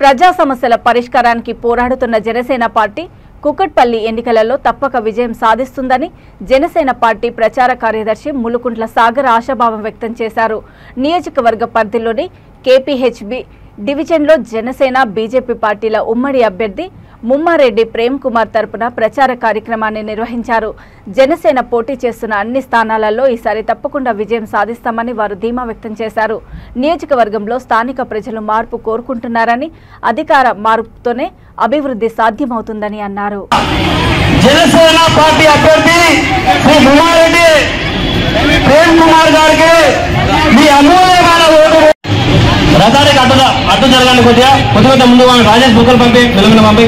ప్రజా సమస్యల పరిష్కారానికి పోరాడుతున్న జనసేన పార్టీ కుకట్పల్లి ఎన్నికలలో తప్పక విజయం సాధిస్తుందని జనసేన పార్టీ ప్రచార కార్యదర్శి ములుకుంట్ల సాగర్ ఆశాభావం వ్యక్తం చేశారు. నియోజకవర్గ పరిధిలోని కేపీహెచ్బి డివిజన్లో జనసేన బీజేపీ పార్టీల ఉమ్మడి అభ్యర్థి ముమ్మారెడ్డి ప్రేమ్ కుమార్ తరపున ప్రచార కార్యక్రమాన్ని నిర్వహించారు. జనసేన పోటీ చేస్తున్న అన్ని స్థానాలలో ఈసారి తప్పకుండా విజయం సాధిస్తామని వారు ధీమా వ్యక్తం చేశారు. నియోజకవర్గంలో స్థానిక ప్రజలు మార్పు కోరుకుంటున్నారని, అధికార మార్పుతోనే అభివృద్ధి సాధ్యమవుతుందని అన్నారు. జనసేన పార్టీ అభ్యర్థి శ్రీ ముమ్మారెడ్డి ప్రేమ్ కుమార్ గారికి మీ అమూల్యమైన ఓటు రథానికి అడ్డు జరగాలి. కొద్దిగా ముందు రాజేష్ బుక్కలు పంపి వెలుగులు పంపి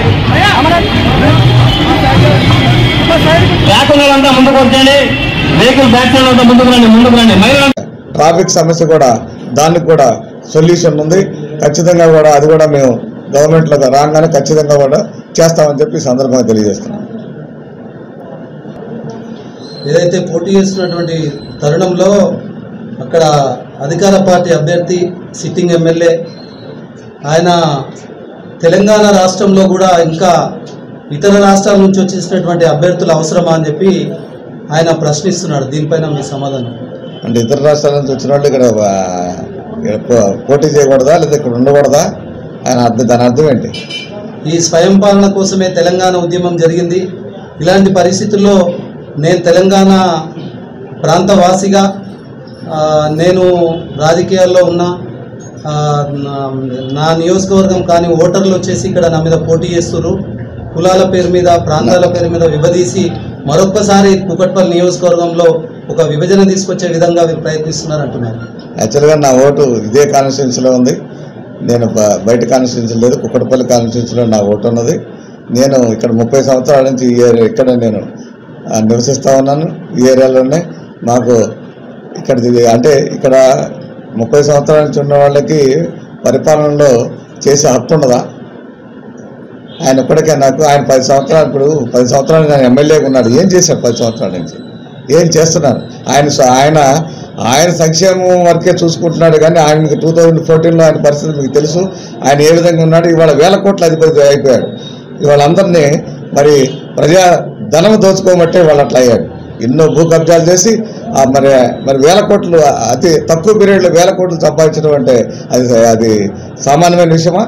బ్యాకులంతా ముందుకు వచ్చేయండి. వెహికల్ బ్యాక్ సైడ్ అంతా ముందుకు రండి. ట్రాఫిక్ సమస్య కూడా దానికి కూడా సొల్యూషన్ ఉంది. ఖచ్చితంగా కూడా అది కూడా మేము గవర్నమెంట్లో రాగానే ఖచ్చితంగా కూడా చేస్తామని చెప్పి సందర్భంగా తెలియజేస్తున్నాం. ఏదైతే పోటీ చేస్తున్నటువంటి తరుణంలో అక్కడ అధికార పార్టీ అభ్యర్థి సిట్టింగ్ ఎమ్మెల్యే ఆయన తెలంగాణ రాష్ట్రంలో కూడా ఇంకా ఇతర రాష్ట్రాల నుంచి వచ్చేసినటువంటి అభ్యర్థులు అవసరమా అని చెప్పి ఆయన ప్రశ్నిస్తున్నాడు. దీనిపైన మీ సమాధానం అంటే ఇతర రాష్ట్రాల నుంచి వచ్చిన వాళ్ళు ఇక్కడ పోటీ చేయకూడదా లేదా ఇక్కడ ఉండకూడదా దాని అర్థం ఏంటి? ఈ స్వయం పాలన కోసమే తెలంగాణ ఉద్యమం జరిగింది. ఇలాంటి పరిస్థితుల్లో నేను తెలంగాణ ప్రాంతవాసిగా నేను రాజకీయాల్లో ఉన్న నా నియోజకవర్గం కానీ ఓటర్లు వచ్చేసి ఇక్కడ నా మీద పోటీ చేస్తున్నారు. కులాల పేరు మీద ప్రాంతాల పేరు మీద విభదీసి మరొక్కసారి కుకట్పల్లి నియోజకవర్గంలో ఒక విభజన తీసుకొచ్చే విధంగా వీరు ప్రయత్నిస్తున్నారు అంటున్నారు. యాక్చువల్గా నా ఓటు ఇదే కాన్స్టిట్యున్సీలో ఉంది. నేను బయట కాన్స్టిట్యున్సీ లేదు, కుకట్పల్లి కాన్స్టిట్యున్సీలో నా ఓటు ఉన్నది. నేను ఇక్కడ 30 సంవత్సరాల నుంచి ఇక్కడ నేను నివసిస్తూ ఉన్నాను. ఈ ఏరియాలోనే మాకు ఇక్కడ అంటే ఇక్కడ 30 సంవత్సరాల నుంచి ఉన్న వాళ్ళకి పరిపాలనలో చేసే హక్కు ఉన్నదా? ఆయన ఇప్పటికే నాకు ఆయన 10 సంవత్సరాలు ఇప్పుడు 10 సంవత్సరాలు నేను ఎమ్మెల్యేగా ఉన్నాడు. ఏం చేశాడు 10 సంవత్సరాల నుంచి? ఏం చేస్తున్నారు? ఆయన సంక్షేమం వరకే చూసుకుంటున్నాడు కానీ ఆయనకి 2014లో ఆయన పరిస్థితి మీకు తెలుసు. ఆయన ఏ విధంగా ఉన్నాడు. ఇవాళ 1000 కోట్ల అధిపతి అయిపోయాడు. ఇవాళ అందరినీ మరి ప్రజా ధనం దోచుకోబట్టే వాళ్ళు అట్లా అయ్యాడు. ఎన్నో భూ కబ్జాలు చేసి మరి 1000 కోట్లు అతి తక్కువ పీరియడ్లో 1000 కోట్లు సంపాదించడం అంటే అది సామాన్యమైన విషయమా?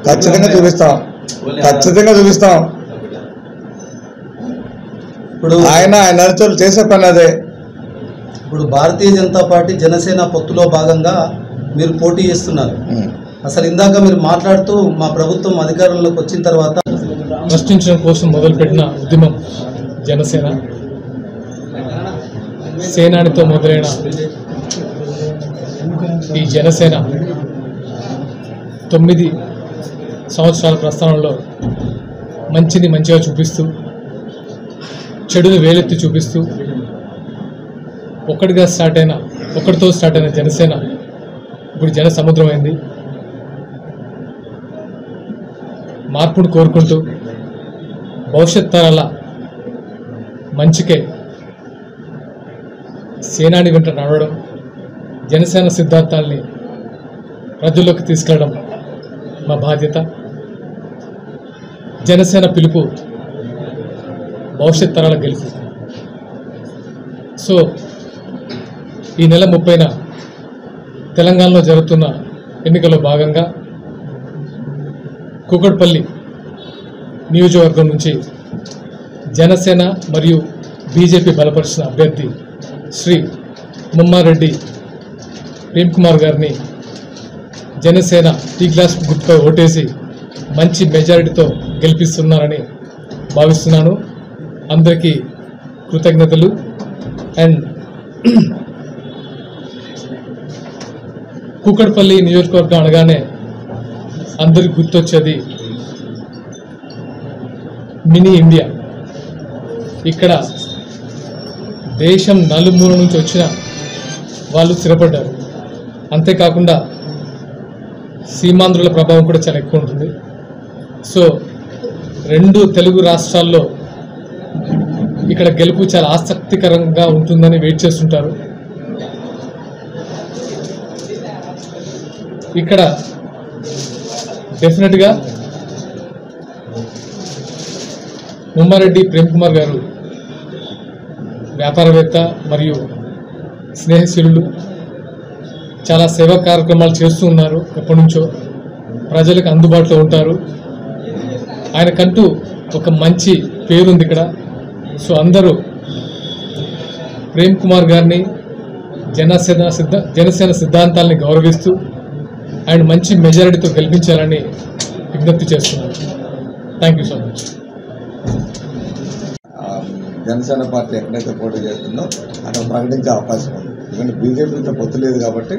ఖచ్చితంగా చూపిస్తాం. ఇప్పుడు ఆయన నడుచులు చేసే పని అదే. ఇప్పుడు భారతీయ జనతా పార్టీ జనసేన పొత్తులో భాగంగా మీరు పోటీ చేస్తున్నారు. అసలు ఇందాక మీరు మాట్లాడుతూ మా ప్రభుత్వం అధికారంలోకి వచ్చిన తర్వాత ప్రశ్నించడం కోసం మొదలుపెట్టిన ఉద్యమం జనసేన సేనానితో మొదలైన ఈ జనసేన 9 సంవత్సరాల ప్రస్థానంలో మంచిని మంచిగా చూపిస్తూ చెడుని వేలెత్తి చూపిస్తూ ఒక్కటితో స్టార్ట్ అయిన జనసేన ఇప్పుడు జన సముద్రం అయింది. మార్పును కోరుకుంటూ భవిష్యత్ తరాల మంచికే సేనాని వెంట నడవడం, జనసేన సిద్ధాంతాల్ని ప్రజల్లోకి తీసుకెళ్ళడం మా బాధ్యత. జనసేన పిలుపు భవిష్యత్ తరాల గెలుపు. సో ఈ నెల 30న తెలంగాణలో జరుగుతున్న ఎన్నికల్లో భాగంగా కుకట్పల్లి నియోజకవర్గం నుంచి జనసేన మరియు బీజేపీ బలపరిచిన అభ్యర్థి శ్రీ ముమ్మారెడ్డి ప్రేమ్ కుమార్ గారిని జనసేన టీ గ్లాస్ గుర్తుపై ఓటేసి మంచి మెజారిటీతో గెలిపిస్తున్నారని భావిస్తున్నాను. అందరికీ కృతజ్ఞతలు. అండ్ కుకట్పల్లి నియోజకవర్గం అనగానే అందరికి గుర్తొచ్చేది మినీ ఇండియా. ఇక్కడ దేశం నలుమూల నుంచి వచ్చిన వాళ్ళు స్థిరపడ్డారు. అంతేకాకుండా సీమాంధ్రుల ప్రభావం కూడా చాలా ఎక్కువ ఉంటుంది. సో 2 తెలుగు రాష్ట్రాల్లో ఇక్కడ గెలుపు చాలా ఆసక్తికరంగా ఉంటుందని వెయిట్ చేస్తుంటారు. ఇక్కడ డెఫినెట్గా ముమ్మారెడ్డి ప్రేమ్ కుమార్ గారు వ్యాపారవేత్త మరియు స్నేహశీలుడు, చాలా సేవా కార్యక్రమాలు చేస్తూ ఉన్నారు. ఎప్పటి నుంచో ప్రజలకు అందుబాటులో ఉంటారు. ఆయనకంటూ ఒక మంచి పేరుంది ఇక్కడ. సో అందరూ ప్రేమ్ కుమార్ గారిని జనసేన సిద్ధాంతాలని గౌరవిస్తూ ఆయన మంచి మెజారిటీతో గెలిపించాలని విజ్ఞప్తి చేస్తున్నాను. Thank you so much. Janasena party ఎక్కడైతే పోటీ చేస్తుందో అక్కడ ప్రకటించే అవకాశం ఉంది. ఎందుకంటే బీజేపీతో పొత్తు లేదు కాబట్టి,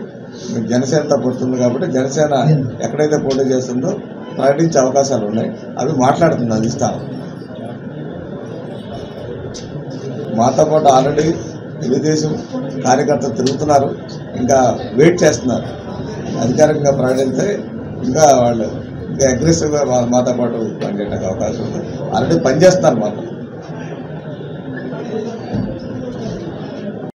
జనసేనతో పొత్తుంది కాబట్టి జనసేన ఎక్కడైతే పోటీ చేస్తుందో ప్రకటించే అవకాశాలు ఉన్నాయి. అవి మాట్లాడుతుంది అధిష్టానం. మాతో పాటు ఆల్రెడీ తెలుగుదేశం కార్యకర్తలు తిరుగుతున్నారు, ఇంకా వెయిట్ చేస్తున్నారు. అధికారికంగా ప్రకటిస్తే ఇంకా వాళ్ళు ఇంకా అగ్రెసివ్గా మాతో పాటు పనిచేయడానికి అవకాశం ఉంది. ఆల్రెడీ పనిచేస్తున్నారు మాతో.